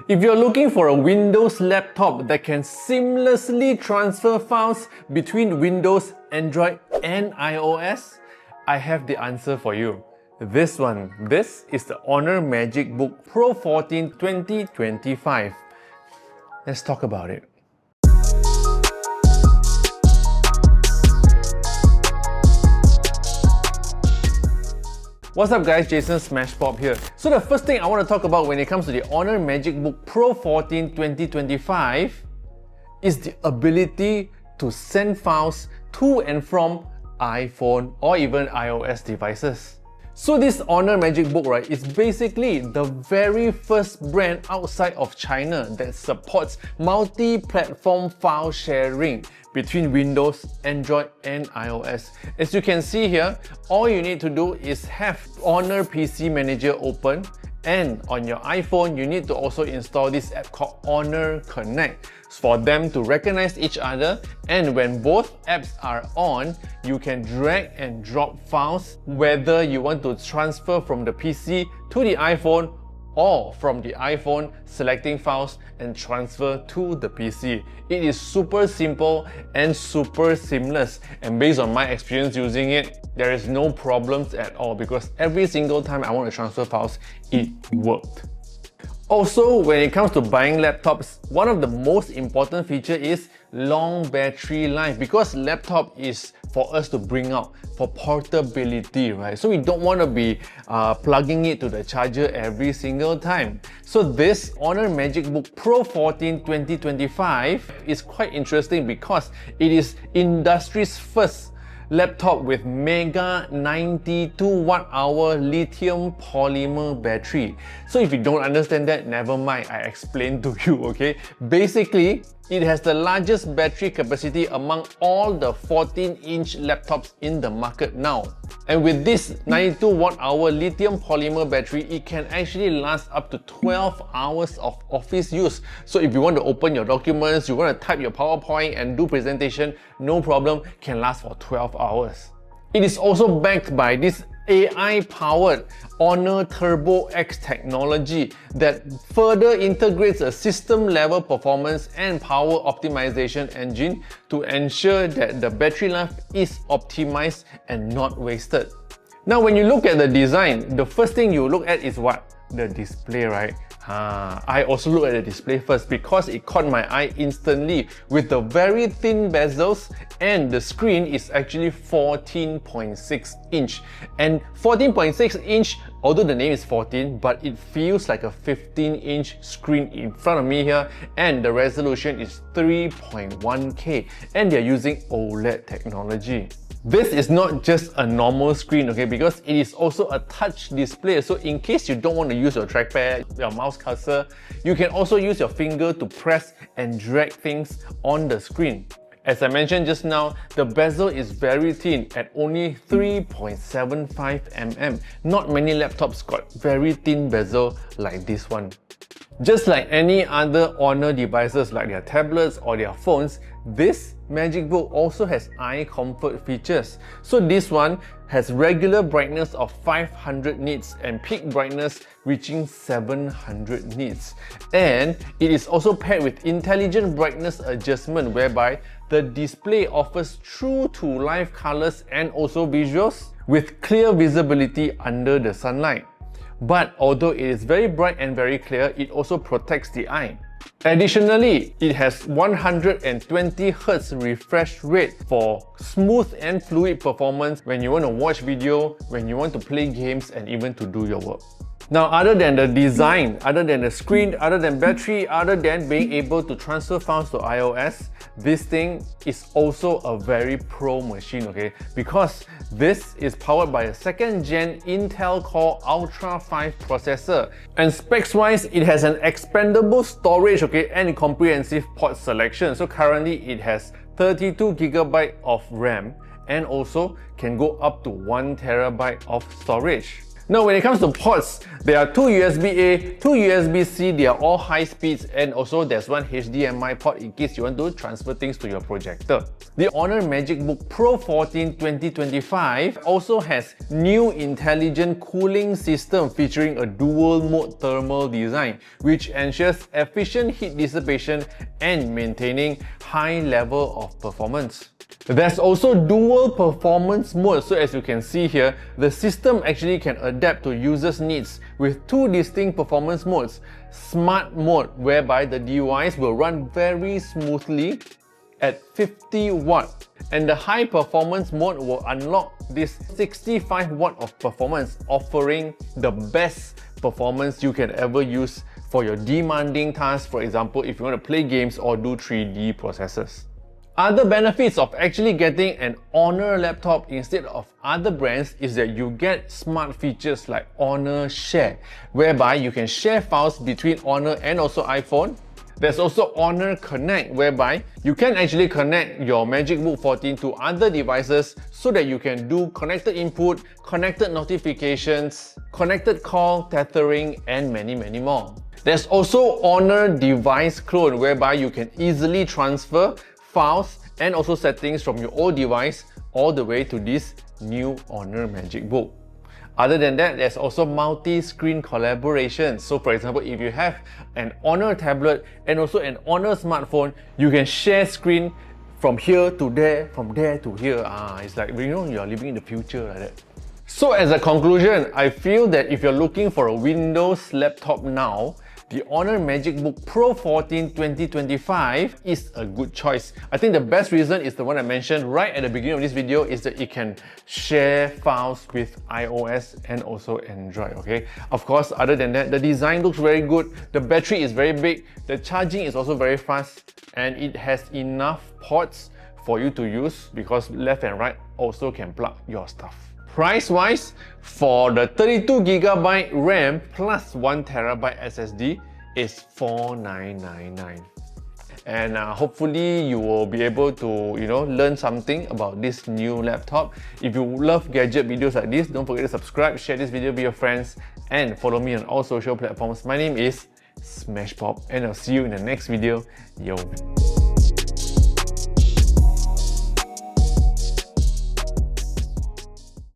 If you're looking for a Windows laptop that can seamlessly transfer files between Windows, Android and iOS, I have the answer for you. This one. This is the Honor MagicBook Pro 14 2025. Let's talk about it. What's up guys, Jason smashpop here. So the first thing I want to talk about when it comes to the Honor MagicBook Pro 14 2025 is the ability to send files to and from iPhone or even iOS devices. So this Honor MagicBook, right, is basically the very first brand outside of China that supports multi-platform file sharing between Windows, Android and iOS. As you can see here, all you need to do is have Honor PC Manager open, and on your iPhone, you need to also install this app called Honor Connect for them to recognize each other, and when both apps are on, you can drag and drop files, whether you want to transfer from the PC to the iPhone or from the iPhone selecting files and transfer to the PC. It is super simple and super seamless, and based on my experience using it, there is no problems at all because every single time I want to transfer files, it worked. Also, when it comes to buying laptops, one of the most important features is long battery life, because laptop is for us to bring out for portability, right? So we don't want to be plugging it to the charger every single time. So this Honor MagicBook Pro 14 2025 is quite interesting because it is industry's first laptop with mega 92 watt-hour lithium polymer battery. So if you don't understand that, never mind, I explain to you, okay? Basically, it has the largest battery capacity among all the 14-inch laptops in the market now. And with this 92 watt-hour lithium polymer battery, it can actually last up to 12 hours of office use. So if you want to open your documents, you want to type your PowerPoint and do presentation, no problem, can last for 12 hours. It is also backed by this AI-powered Honor Turbo X technology that further integrates a system-level performance and power optimization engine to ensure that the battery life is optimized and not wasted. Now, when you look at the design, the first thing you look at is what? The display, right? I also look at the display first because it caught my eye instantly with the very thin bezels, and the screen is actually 14.6 inch. And 14.6 inch, although the name is 14, but it feels like a 15-inch screen in front of me here, and the resolution is 3.1K, and they're using OLED technology. This is not just a normal screen, okay, because it is also a touch display. So in case you don't want to use your trackpad, your mouse cursor, you can also use your finger to press and drag things on the screen. As I mentioned just now, the bezel is very thin at only 3.75 mm. Not many laptops got very thin bezel like this one. Just like any other Honor devices like their tablets or their phones, this MagicBook also has eye comfort features. So this one has regular brightness of 500 nits and peak brightness reaching 700 nits. And it is also paired with intelligent brightness adjustment, whereby the display offers true to life colors and also visuals with clear visibility under the sunlight. But although it is very bright and very clear, it also protects the eye. Additionally, it has 120 Hz refresh rate for smooth and fluid performance when you want to watch video, when you want to play games, and even to do your work. Now, other than the design, other than the screen, other than battery, other than being able to transfer files to iOS, this thing is also a very pro machine, okay? Because this is powered by a 2nd gen Intel Core Ultra 5 processor. And specs-wise, it has an expandable storage, okay, and a comprehensive port selection. So currently, it has 32GB of RAM and also can go up to 1TB of storage. Now when it comes to ports, there are two USB-A, two USB-C, they are all high speeds, and also there's one HDMI port in case you want to transfer things to your projector. The Honor MagicBook Pro 14 2025 also has new intelligent cooling system featuring a dual mode thermal design, which ensures efficient heat dissipation and maintaining high level of performance. There's also dual performance mode, so as you can see here, the system actually can adapt to users' needs with two distinct performance modes. Smart mode, whereby the device will run very smoothly at 50 watt, and the high performance mode will unlock this 65 watt of performance, offering the best performance you can ever use for your demanding tasks, for example if you want to play games or do 3D processes. Other benefits of actually getting an Honor laptop instead of other brands is that you get smart features like Honor Share, whereby you can share files between Honor and also iPhone. There's also Honor Connect, whereby you can actually connect your MagicBook 14 to other devices so that you can do connected input, connected notifications, connected call, tethering, and many more. There's also Honor Device Clone, whereby you can easily transfer files and also settings from your old device all the way to this new Honor MagicBook. Other than that, there's also multi-screen collaboration. So for example, if you have an Honor tablet and also an Honor smartphone, you can share screen from here to there, from there to here. It's like, you know, you're living in the future like that. So as a conclusion, I feel that if you're looking for a Windows laptop now, the Honor MagicBook Pro 14 2025 is a good choice. I think the best reason is the one I mentioned right at the beginning of this video, is that it can share files with iOS and also Android, okay? Of course, other than that, the design looks very good, the battery is very big, the charging is also very fast, and it has enough ports for you to use because left and right also can plug your stuff. Price-wise, for the 32GB RAM plus 1TB SSD is $4,999. And hopefully you will be able to, learn something about this new laptop. If you love gadget videos like this, don't forget to subscribe, share this video with your friends, and follow me on all social platforms. My name is smashpop, and I'll see you in the next video. Yo.